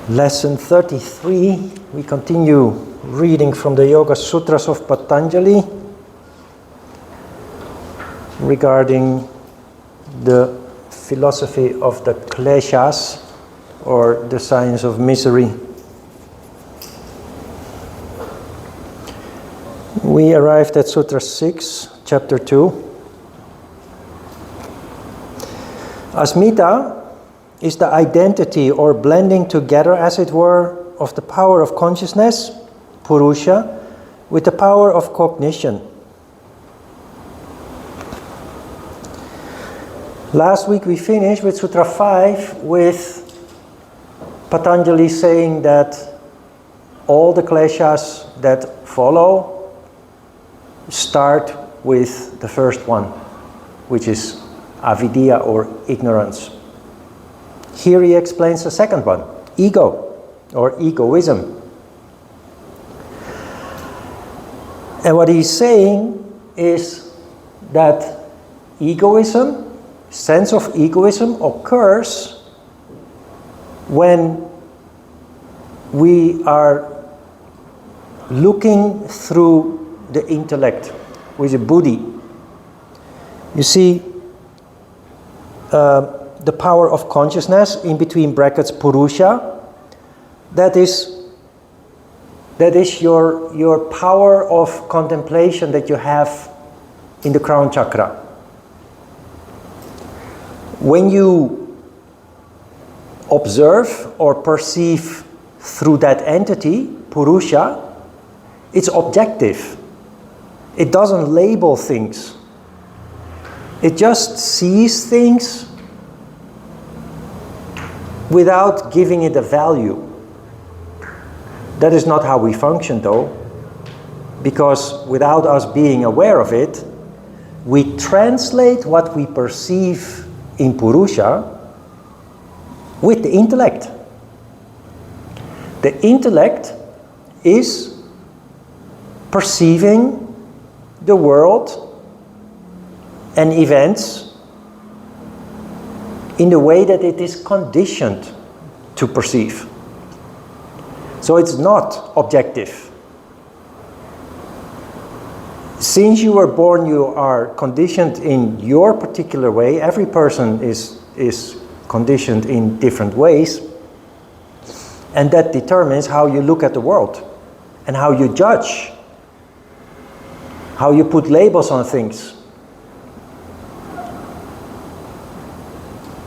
Lesson 33, we continue reading from the Yoga Sutras of Patanjali regarding the philosophy of the Kleshas, or the science of misery. We arrived at Sutra 6, Chapter 2. Asmita is the identity or blending together, as it were, of the power of consciousness, Purusha, with the power of cognition. Last week we finished with Sutra 5 with Patanjali saying that all the Kleshas that follow start with the first one, which is avidya or ignorance. Here he explains the second one, ego or egoism. And what he's saying is that egoism, sense of egoism, occurs when we are looking through the intellect with a buddhi. You see, the power of consciousness, in between brackets Purusha, that is your power of contemplation that you have in the crown chakra. When you observe or perceive through that entity, Purusha, it's objective. It doesn't label things. It just sees things without giving it a value. That is not how we function, though, because without us being aware of it, we translate what we perceive in Purusha with the intellect. The intellect is perceiving the world and events in the way that it is conditioned to perceive. So it's not objective. Since you were born, you are conditioned in your particular way. Every person is conditioned in different ways. And that determines how you look at the world and how you judge, how you put labels on things.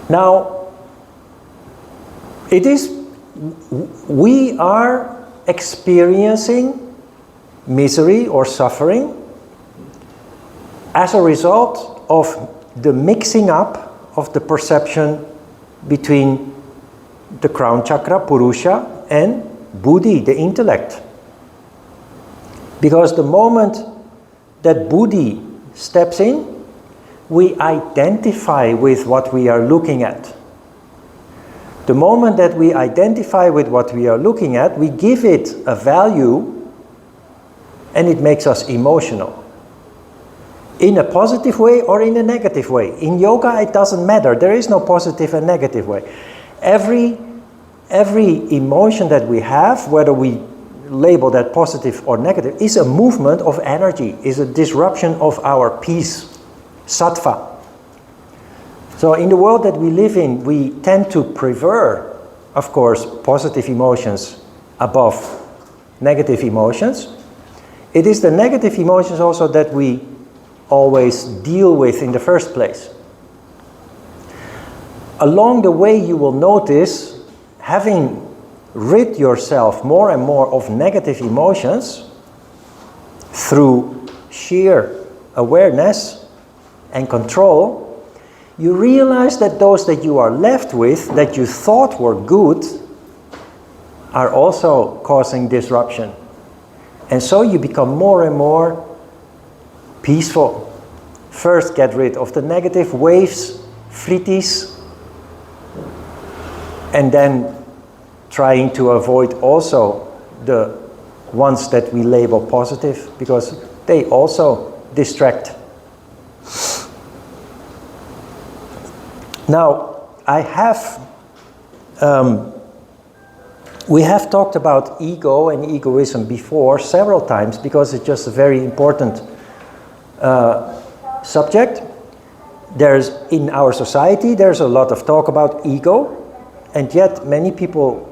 Now, we are experiencing misery or suffering as a result of the mixing up of the perception between the crown chakra, Purusha, and buddhi, the intellect. Because the moment that buddhi steps in, we identify with what we are looking at. The moment that we identify with what we are looking at, we give it a value, and it makes us emotional. In a positive way or in a negative way. In yoga, it doesn't matter. There is no positive and negative way. Every emotion that we have, whether we label that positive or negative, is a movement of energy, is a disruption of our peace. Sattva. So in the world that we live in, we tend to prefer, of course, positive emotions above negative emotions. It is the negative emotions also that we always deal with in the first place. Along the way, you will notice, having rid yourself more and more of negative emotions through sheer awareness and control, you realize that those that you are left with, that you thought were good, are also causing disruption. And so you become more and more peaceful. First, get rid of the negative waves, vrittis, and then trying to avoid also the ones that we label positive, because they also distract. Now, I have We have talked about ego and egoism before several times because it's just a very important subject. In our society, there's a lot of talk about ego, and yet many people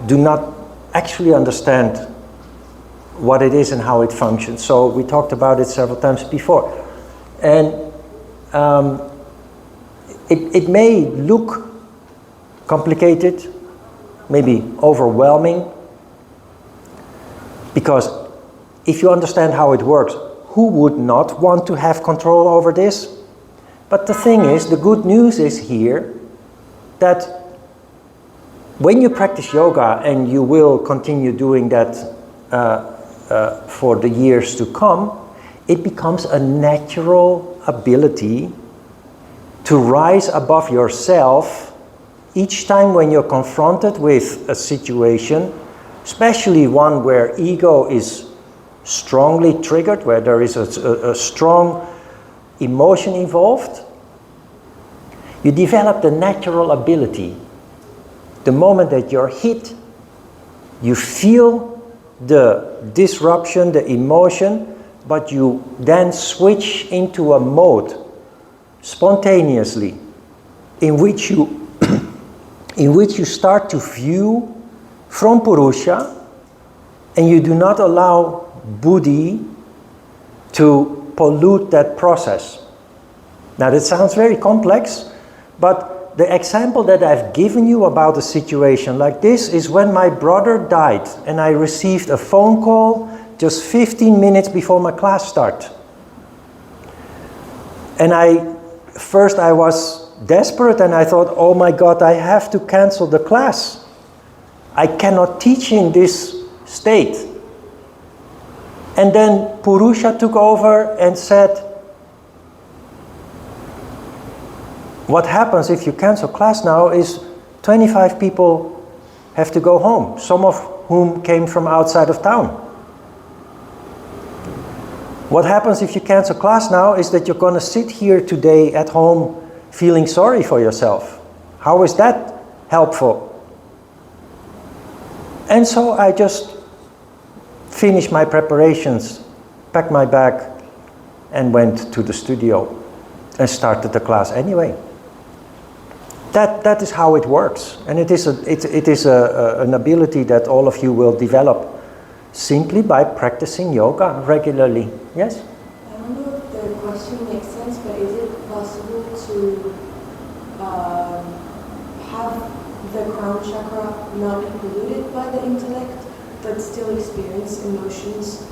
do not actually understand what it is and how it functions. So we talked about it several times before. And it may look complicated, maybe overwhelming, because if you understand how it works, who would not want to have control over this? But the thing is, the good news is here that when you practice yoga, and you will continue doing that for the years to come, it becomes a natural ability to rise above yourself each time when you're confronted with a situation, especially one where ego is strongly triggered, where there is a strong emotion involved. You develop the natural ability. The moment that you're hit, you feel the disruption, the emotion, but you then switch into a mode spontaneously in which you start to view from Purusha, and you do not allow Buddhi to pollute that process. Now that sounds very complex, but the example that I've given you about a situation like this is when my brother died and I received a phone call just 15 minutes before my class started. And first I was desperate and I thought, oh my God, I have to cancel the class. I cannot teach in this state. And then Purusha took over and said, what happens if you cancel class now is 25 people have to go home, some of whom came from outside of town. What happens if you cancel class now is that you're going to sit here today at home feeling sorry for yourself. How is that helpful? And so I just finished my preparations, packed my bag, and went to the studio and started the class anyway. That is how it works, and it is an ability that all of you will develop simply by practicing yoga regularly. Yes? I don't know if the question makes sense, but is it possible to have the crown chakra not be polluted by the intellect, but still experience emotions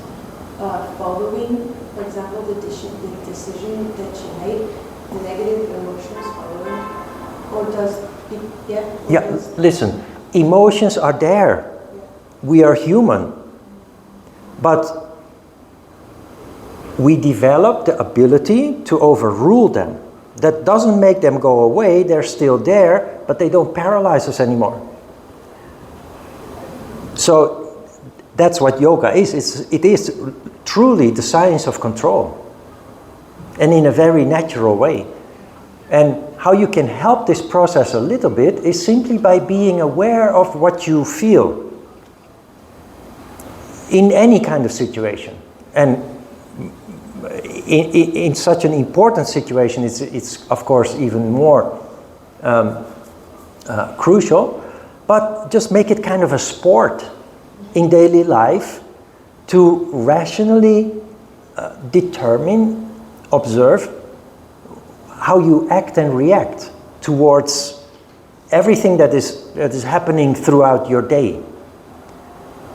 following? For example, the decision that you made, the negative emotions following. Or does it, listen, emotions are there. We are human. But we develop the ability to overrule them. That doesn't make them go away, they're still there, but they don't paralyze us anymore. So that's what yoga is. It is truly the science of control. And in a very natural way. And how you can help this process a little bit is simply by being aware of what you feel in any kind of situation. And in such an important situation, it's of course even more crucial, but just make it kind of a sport in daily life to rationally determine, observe, how you act and react towards everything that is happening throughout your day.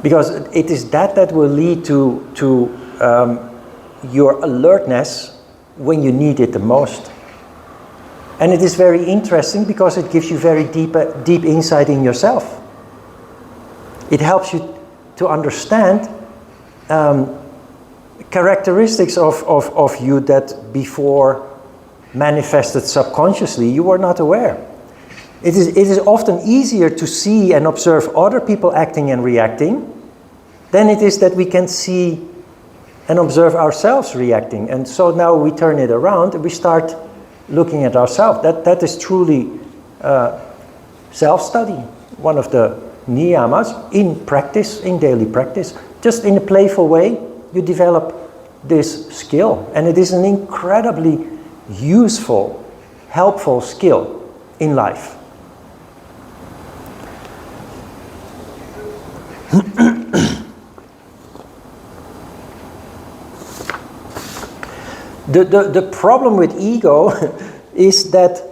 Because it is that will lead to your alertness when you need it the most. And it is very interesting because it gives you very deep insight in yourself. It helps you to understand characteristics of you that before manifested subconsciously, you were not aware. It is often easier to see and observe other people acting and reacting than it is that we can see and observe ourselves reacting. And so now we turn it around and we start looking at ourselves. That is truly self-study, one of the niyamas in practice, in daily practice. Just in a playful way, you develop this skill. And it is an incredibly useful, helpful skill in life. The problem with ego is that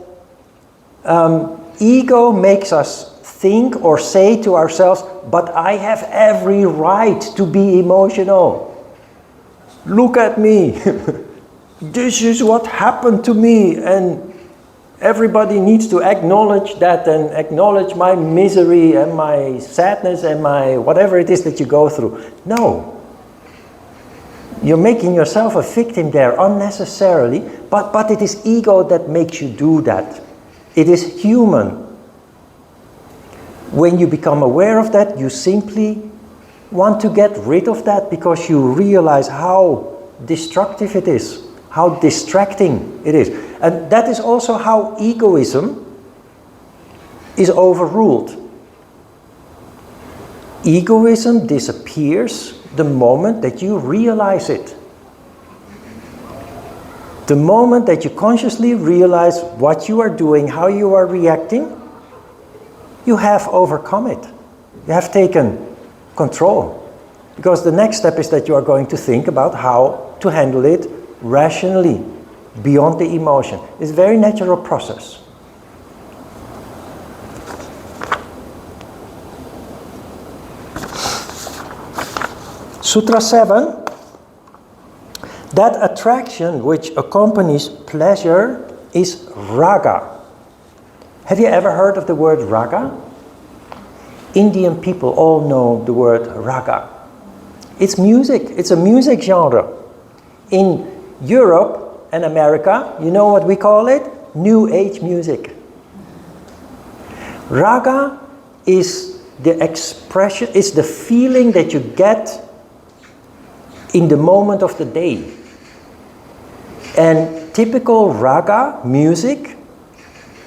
ego makes us think or say to ourselves, but I have every right to be emotional. Look at me. This is what happened to me, and everybody needs to acknowledge that and acknowledge my misery and my sadness and my whatever it is that you go through. No. You're making yourself a victim there unnecessarily, but it is ego that makes you do that. It is human. When you become aware of that, you simply want to get rid of that because you realize how destructive it is, how distracting it is. And that is also how egoism is overruled. Egoism disappears the moment that you realize it. The moment that you consciously realize what you are doing, how you are reacting, you have overcome it. You have taken control. Because the next step is that you are going to think about how to handle it rationally, beyond the emotion. It's a very natural process. Sutra 7, that attraction which accompanies pleasure is raga. Have you ever heard of the word raga? Indian people all know the word raga. It's music, it's a music genre. In Europe and America, you know what we call it? New Age music. Raga is the expression, is the feeling that you get in the moment of the day. And typical raga music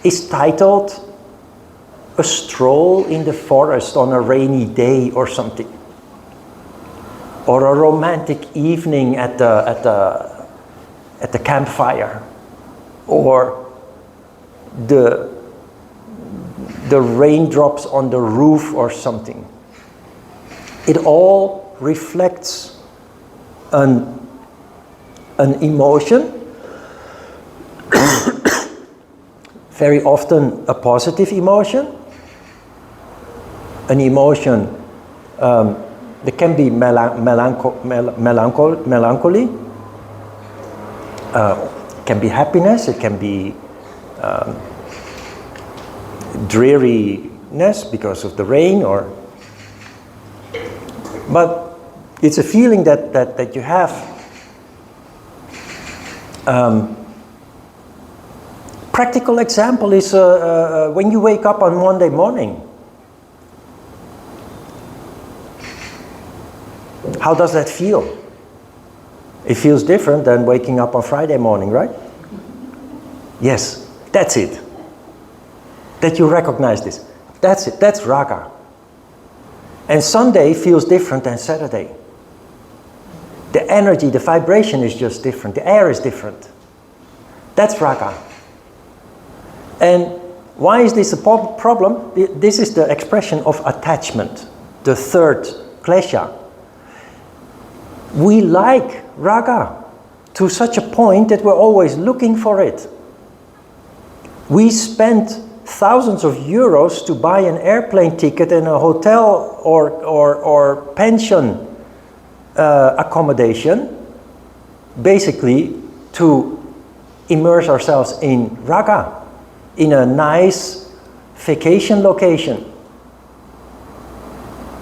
is titled A Stroll in the Forest on a Rainy Day or something. Or a romantic evening at the campfire. Or the raindrops on the roof or something. It all reflects an emotion, very often a positive emotion, an emotion that can be melancholy, can be happiness, it can be dreariness because of the rain, but it's a feeling that you have. Practical example is when you wake up on Monday morning. How does that feel? It feels different than waking up on Friday morning, right? Yes, that's it. That you recognize this. That's it, that's raga. And Sunday feels different than Saturday. The energy, the vibration is just different. The air is different. That's raga. And why is this a problem? This is the expression of attachment, the third klesha. We like raga to such a point that we're always looking for it. We spend thousands of euros to buy an airplane ticket and a hotel or pension accommodation, basically to immerse ourselves in raga, in a nice vacation location.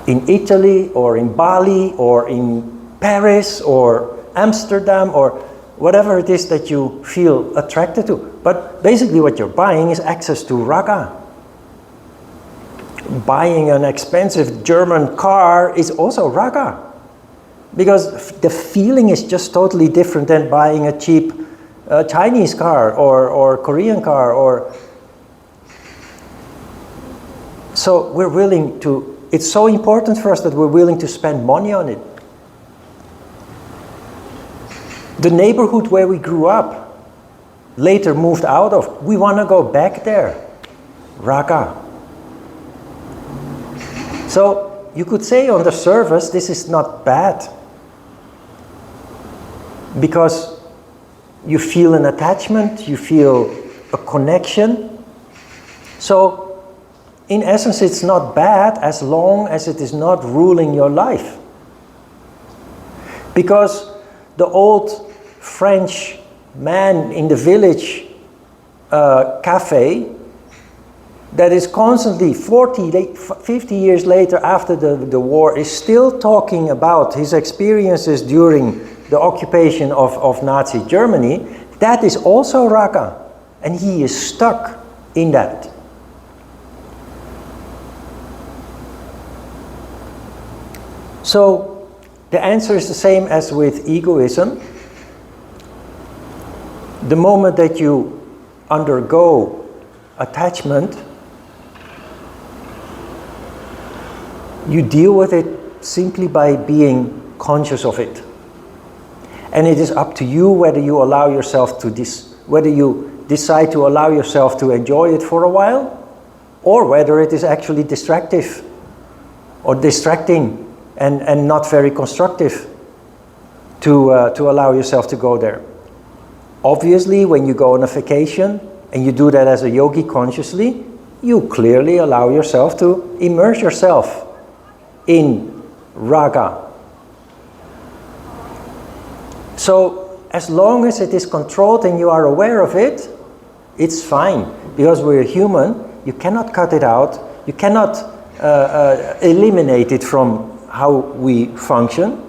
In Italy or in Bali or in Paris or Amsterdam or whatever it is that you feel attracted to. But basically what you're buying is access to raga. Buying an expensive German car is also raga. Because the feeling is just totally different than buying a cheap Chinese car or Korean car. So we're willing to It's so important for us that we're willing to spend money on it. The neighborhood where we grew up, later moved out of, we want to go back there. Raga. So you could say on the surface, this is not bad. Because you feel an attachment, you feel a connection. So in essence, it's not bad as long as it is not ruling your life. Because the old French man in the village cafe that is constantly 50 years later after the war is still talking about his experiences during the occupation of Nazi Germany, that is also raga. And he is stuck in that. So the answer is the same as with egoism. The moment that you undergo attachment, you deal with it simply by being conscious of it. And it is up to you whether you allow yourself to whether you decide to allow yourself to enjoy it for a while, or whether it is actually distractive or distracting and not very constructive to allow yourself to go there. Obviously, when you go on a vacation and you do that as a yogi consciously, you clearly allow yourself to immerse yourself in raga. So as long as it is controlled and you are aware of it, it's fine. Because we're human, you cannot cut it out, you cannot eliminate it from how we function.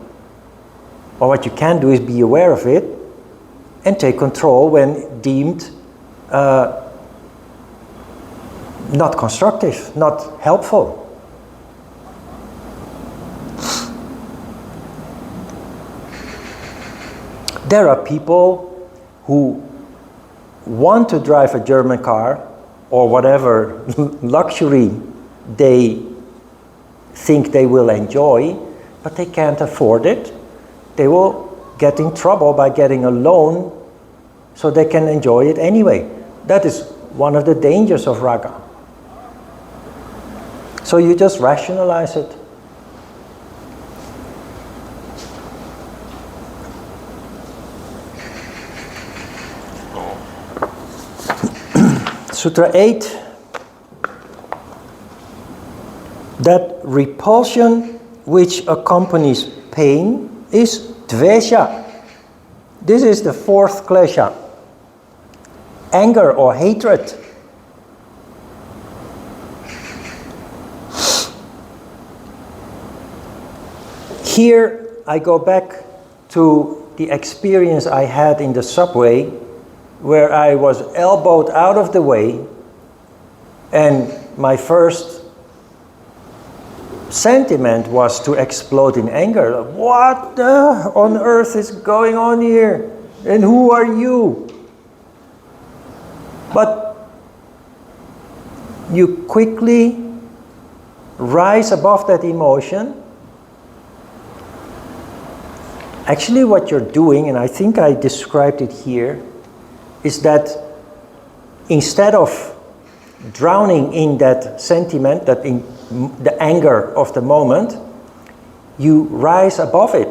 Or what you can do is be aware of it and take control when deemed not constructive, not helpful. There are people who want to drive a German car or whatever luxury they think they will enjoy, but they can't afford it. They will get in trouble by getting a loan so they can enjoy it anyway. That is one of the dangers of raga. So you just rationalize it. Sutra 8, that repulsion which accompanies pain is dvesha. This is the fourth klesha. Anger or hatred. Here I go back to the experience I had in the subway, where I was elbowed out of the way, and my first sentiment was to explode in anger. What on earth is going on here? And who are you? But you quickly rise above that emotion. Actually, what you're doing, and I think I described it here, is that instead of drowning in that sentiment, that in the anger of the moment, you rise above it.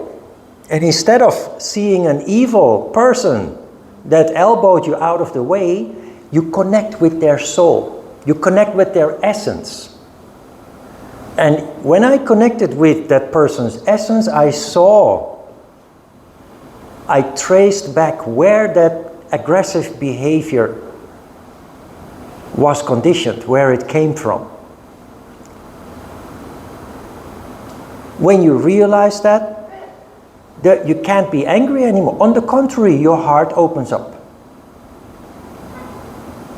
And instead of seeing an evil person that elbowed you out of the way, you connect with their soul. You connect with their essence. And when I connected with that person's essence, I traced back where that aggressive behavior was conditioned, where it came from. When you realize that you can't be angry anymore. On the contrary, your heart opens up.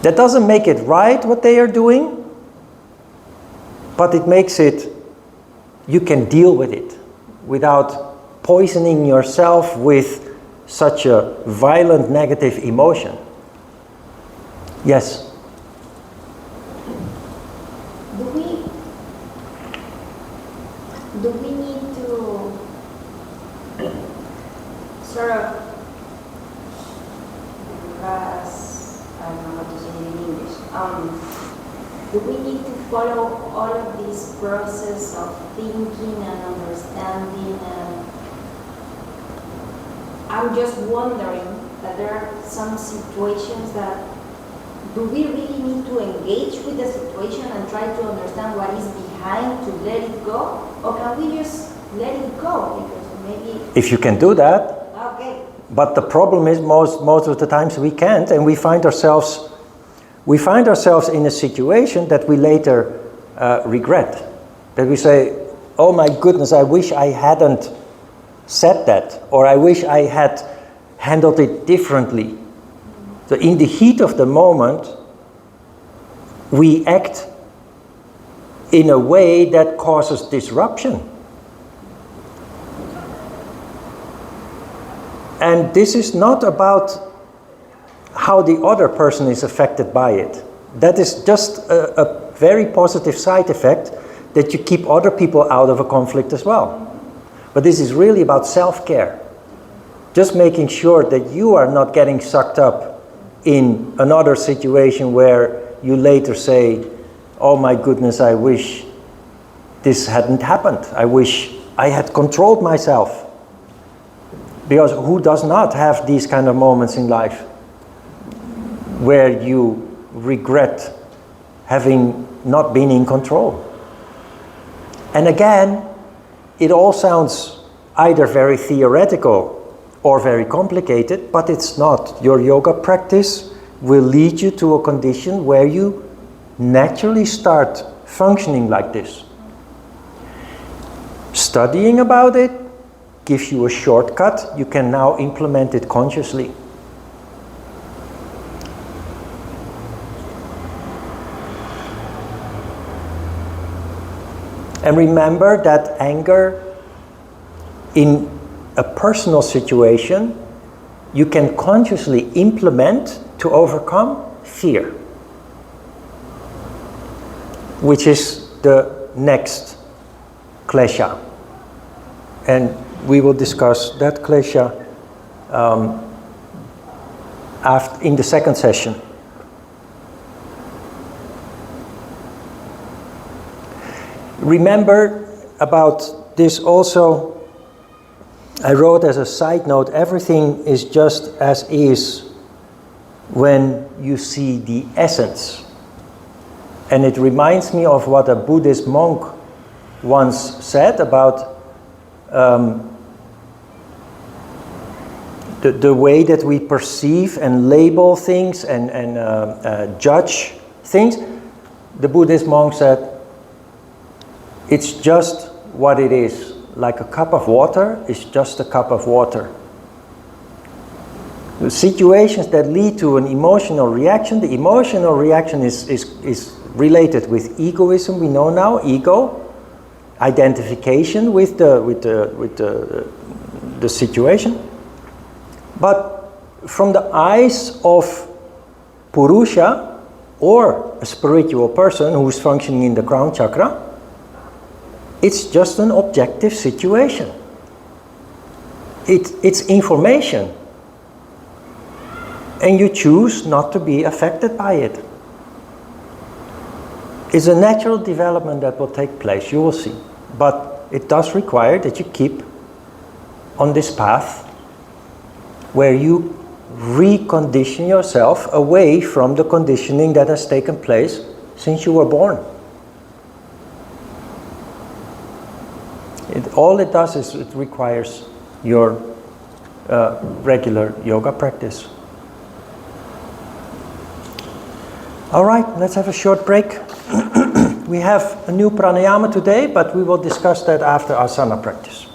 That doesn't make it right what they are doing, but it makes it, you can deal with it without poisoning yourself with such a violent negative emotion. Yes? Do we don't know how to say it in English. Do we need to follow all of this process of thinking and understanding? And I'm just wondering that there are some situations that, do we really need to engage with the situation and try to understand what is behind to let it go? Or can we just let it go? Because maybe... If you can do that. Okay. But the problem is most of the times we can't, and we find ourselves in a situation that we later regret. That we say, oh my goodness, I wish I hadn't said that, or I wish I had handled it differently. So in the heat of the moment, we act in a way that causes disruption. And this is not about how the other person is affected by it. That is just a very positive side effect, that you keep other people out of a conflict as well. But this is really about self-care. Just making sure that you are not getting sucked up in another situation where you later say, oh my goodness, I wish this hadn't happened. I wish I had controlled myself. Because who does not have these kind of moments in life where you regret having not been in control? And again, it all sounds either very theoretical or very complicated, but it's not. Your yoga practice will lead you to a condition where you naturally start functioning like this. Studying about it gives you a shortcut. You can now implement it consciously. And remember that anger in a personal situation, you can consciously implement to overcome fear, which is the next klesha. And we will discuss that klesha in the second session. Remember about this also, I wrote as a side note, everything is just as is when you see the essence. And it reminds me of what a Buddhist monk once said about the way that we perceive and label things and judge things. The Buddhist monk said, it's just what it is. Like a cup of water is just a cup of water. The situations that lead to an emotional reaction, the emotional reaction is related with egoism. We know now, ego, identification with the situation. But from the eyes of Purusha, or a spiritual person who is functioning in the crown chakra, it's just an objective situation. It's information. And you choose not to be affected by it. It's a natural development that will take place, you will see. But it does require that you keep on this path where you recondition yourself away from the conditioning that has taken place since you were born. All it does is it requires your regular yoga practice. All right, let's have a short break. We have a new pranayama today, but we will discuss that after asana practice.